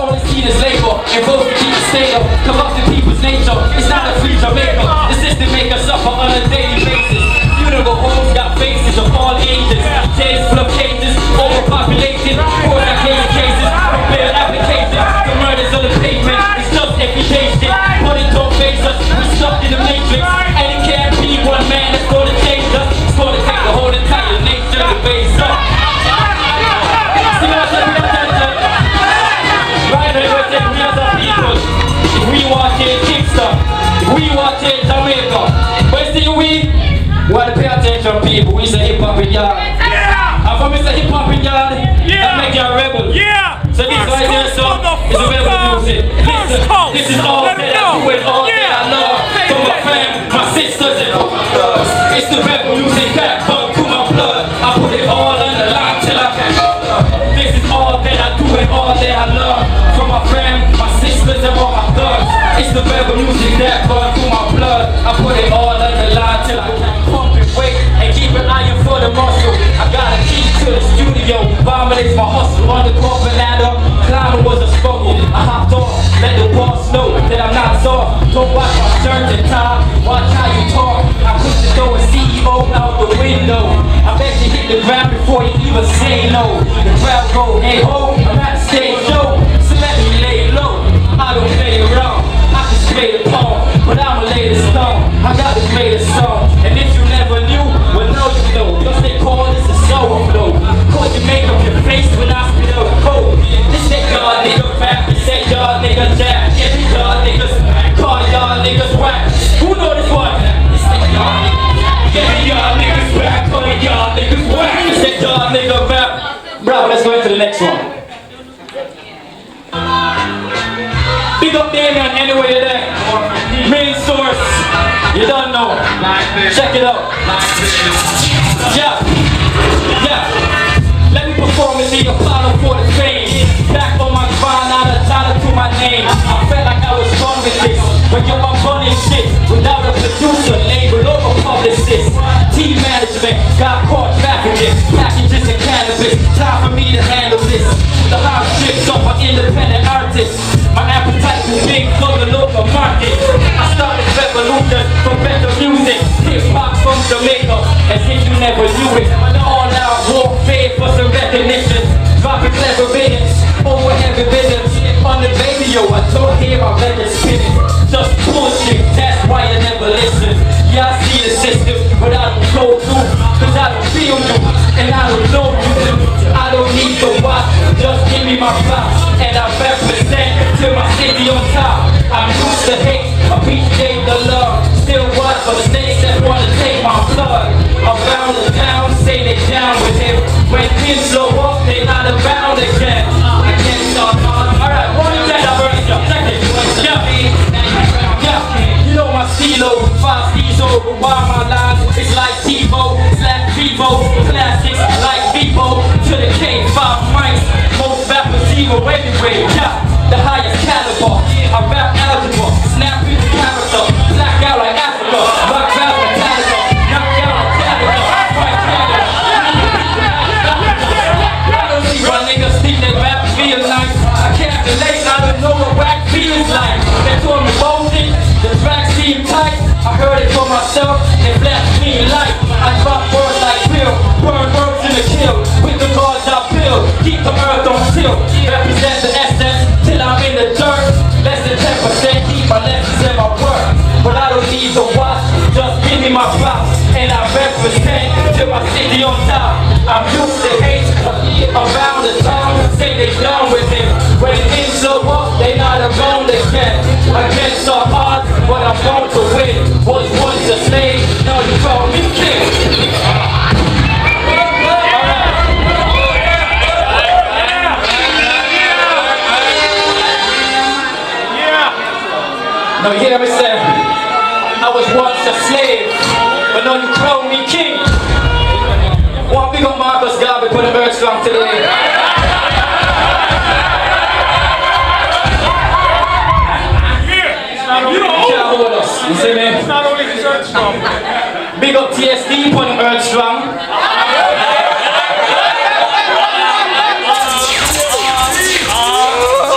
only seen as labor, and votes to keep the state up, corrupting people's nature. It's not a free Jamaica. The system make us suffer on a daily basis. Funeral homes got faces of all ages. Jails full of cages, overpopulated, court cases, bail applications, the murders on the pavement. It's just everyday shit. But it don't face us. We're stuck in the matrix, and it can't be one man that's gonna change us. It's gonna take the whole entire nation to base up. See what I'm saying? Right, we're taking we as a people. If we want to Kemxtri, if we want to Jamaica, but see we want to pay attention, people. We say hip hop in yard. And for me say hip hop in yard, that make you a rebel. So this right here, so is a rebel music. Listen, this is all that I do and all that I love. For my fam, my sisters and all my brothers. It's the rebel music that comes to my blood. I put it all on the line till I can. This is all that I do and all that I love. For my fam, my sisters and all my thugs. It's the rebel music that comes to my blood. I put it all on the line till I can pump it, weight and keep an eye for the muscle. I got a key to the studio. Vomitates my hustle on the corporate ladder. Climbing was a struggle. I hopped off, let the boss know that I'm not soft. Don't watch my shirt and tie, watch how you talk. I push the door and CEO out the window. I bet you hit the ground before you even say no. The crowd go, hey ho, I'm at the stage show. So let me lay low. I don't play around. I can spray the palm, but I'ma lay the stone. I got the greatest song, and if you never knew, well now you know. Just they call this a soul flow. Cause you make up your face when I spit out the code. This ain't y'all nigga rap, this ain't y'all nigga jab. Every y'all niggas call y'all niggas whack. Who know this one? This ain't y'all niggas. Every y'all niggas rap, call y'all niggas whack. This ain't y'all nigga rap. Bro, let's go into the next one. Big up Damien anyway you're there. Main source, you don't know. Check it out. Yeah. Let me perform and leave a follow for the fame. Back on my grind, not a dollar to my name. I felt like I was born with this. But yo, I'm running shit without a producer, label, or a publicist. Team management, got caught trafficking, packages and cannabis. Time for me to handle this. The house tricks of an independent artist. My appetite is big for the local market. I started revolution from better music. Hip hop from Jamaica, as if you never knew it. All out warfare for some recognition. Dropping clever villains, over heavy villains. On the radio, I don't hear my record spinning. Just bullshit, that's why you never listen. Yeah, I see the system, but I don't go through. Cause I don't feel you, and I don't know you. I don't need the watch, just give me my props. And I represent till my city on top. I'm used to hate, appreciate the love. Still watch for snakes that wanna take my blood. Around the town, say they down with him. When things slow up, they not around again. I can't start on. Alright, one second, you know my CeeLo, 5 C's over why my lines. It's like TiVo, slash Vivo, classics like Vivo. To the K5 mics, most rappers zero anyway. Yeah, the highest caliber. I rap algebra, snap with the character, black out like Africa, rock out like Canada, knock out like Canada, fight Canada. I don't see my niggas think that rap feel nice. I can't relate, I don't know what whack feels like. They told me bolded, the track seemed tight. I heard it for myself, it flashed me light. I drop words like pill, burn words in the kill. With the cards I build, keep the earth on tilt. Represent the essence till I'm in the dirt. Less than 10%, keep my lessons and my work. But I don't need the watch, just give me my props. And I represent till my city on top. I'm used to hate around the town, say they done with him. When things slow up, they not around again. Against the odds, but I'm born to win. Was once a slave, now you call me king. Now you hear me say, I was once a slave, but now you crown me king. One big up Marcus Garvey put the bird strong today. You can't hold us, you see me? It's not only the earth strong. Big up TSD put the earth strong.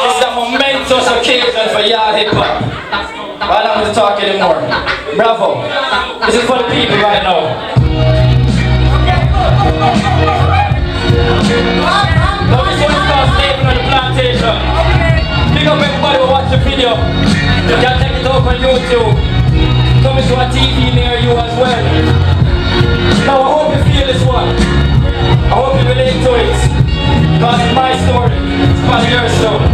It's that Bravo. This is for the people right now. Now this one is called Slaving on the Plantation. Big up everybody who watch the video. You can check it out on YouTube. Coming to a TV near you as well. Now I hope you feel this one. I hope you relate to it. Because it's my story. It's part of your story.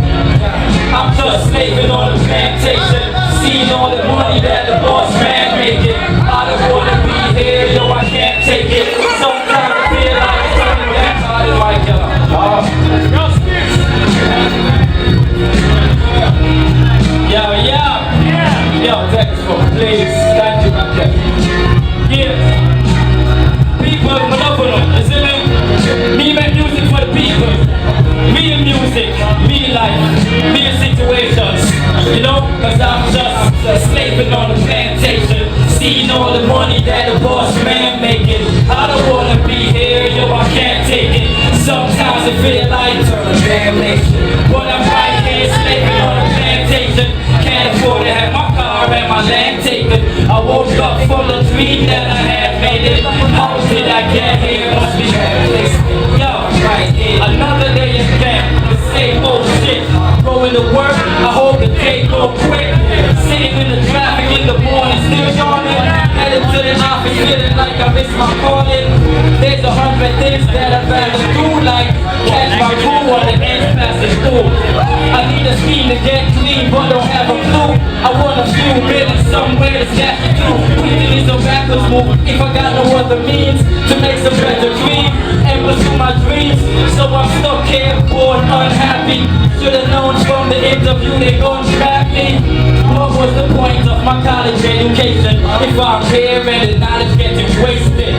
I'm just slaving on the plantation. Seeing all the money that the boss man making. I don't wanna be here, yo, I can't take it. Sometimes I feel like turning that card in my killer. Yo, thanks for please. Thank you, my cat. Yeah. People, monopoly, you see me? Me make music for the people. Me and music, me life, me and situations. You know, cause I'm just slaving on the plantation. Seeing all the money that the boss man making. I don't wanna be here, yo, I can't take it. Sometimes it feel like turn a damn nation. But I'm right here slaving on the plantation. Can't afford to have my car and my land taken. I woke up from the dream that I had made it. How did I get here? Must be that place. Yo, right here. Another day again. The same old shit. Going to work. I hope the day go quick. Sitting in the traffic in the morning, still yawning. Headed to the office, feeling like I missed my calling. There's 100 things that I'd rather do, like catch my crew on the end passing through. I need a scheme to get clean, but don't have a clue. I want a few million somewhere to stash it to. Quitting is a backwards move. If I got no other means to make some better dreams and pursue my dreams, so I'm stuck here, bored, unhappy. Should've known from the interview they gon' trap me. What was the point of my college education if I'm here and the knowledge getting wasted?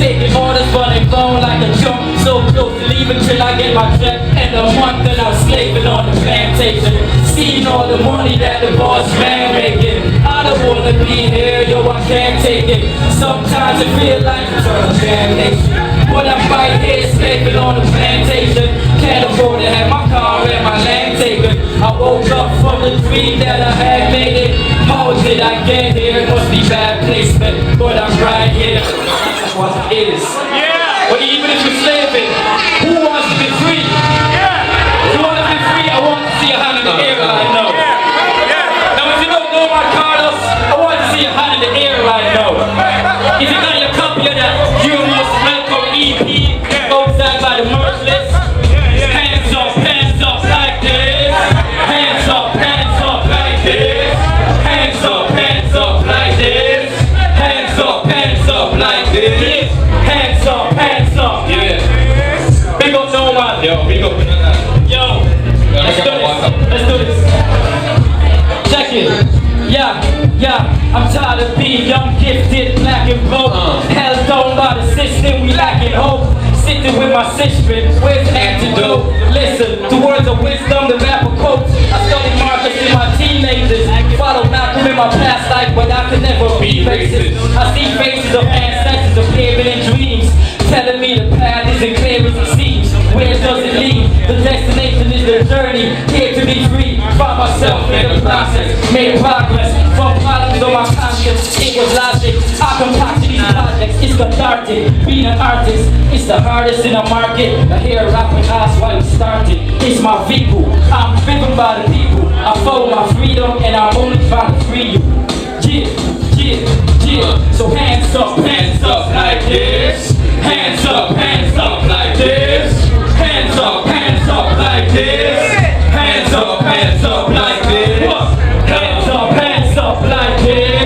Taking orders but they blown like a jump, so close to leaving till I get my check. And a month that I'm slaving on the plantation. Seeing all the money that the boss man making. I don't wanna be here, yo, I can't take it. Sometimes it feel like eternal damnation. But I'm right here slaving on the plantation. Can't afford to have my car and my land taken. I woke up from the dream that I had made it. How did I get here? It must be bad placement. But I'm right here. That's what it is. Yeah. But even if you're slaving, who wants to be free? Yeah. If you want to be free, I want to see your hand in the air right now. Now if you don't know my Carlos, I want to see your hand in the air right now. If you got your copy of that, you're most welcome EP outside by the merch list. Hands up like this. Hands up like this. Hands up like this. Hands up like this. Hands up. Yeah. Big up no man. Yo, big up. Yo. Let's do this. Check it. Yeah, I'm tired of being young, gifted, black and broke. Held down by the system, we lacking hope. Sitting with my sister, where's the antidote? Listen, to words of wisdom, the rapper quotes. I studied Marcus in my teenagers. Follow Malcolm in my past life, but I could never be racist. I see faces of ancestors appearing in dreams, telling me the path isn't clear as it seems. Where does it lead? The destination is the journey. Here to be free. Found myself in the process. Made progress. From problems on my conscience. It was logic. I compacted these projects. It's cathartic. Being an artist, it's the hardest in the market. I hear a rapper ask why we started. It's my vehicle. I'm driven by the people. I follow my freedom and I'm only trying to free you. Yeah. So hands up like this. Hands up like this. Hands up like this. Hands up like this. Hands up like this. Hands up like this. Hands up like this.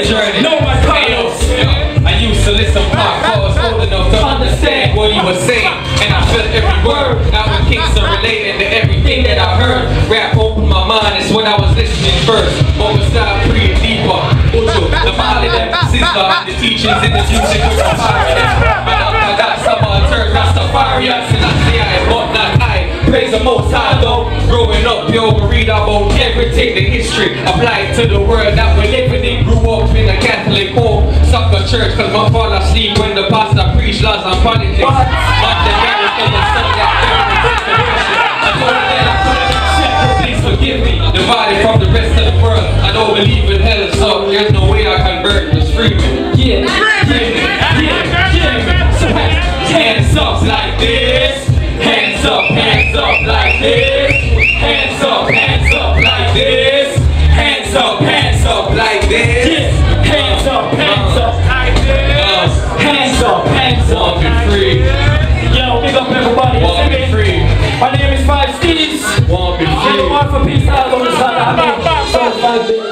Journey. Know my titles. I used to listen to podcasts old enough to understand what he was saying, and I felt every word. I was Kemxtri related to everything that I heard. Rap opened my mind, it's when I was listening first. But we started breathing deeper. Ucho, the body that sister, and the teachings in the music was inspiring. I got some turn Rastafarians, and I say I, but not I. Praise the Most High though. Growing up, yo, we read about everything, the history, apply it to the world that we're living in. Grew up in a Catholic home, stuck to church, cause my father sleep when the pastor preached laws and politics. But the marriage of the son that I told her that I couldn't screaming. Yeah, so hands up like this. Hands up like this. Hands up like this. Hands up like this. Yeah, hands up like this. Hands up. Walk it free. Yo, big up everybody. Walk it free. My name is SteeZ. Walk it free. One for peace, all on the side. I mean, so 5 big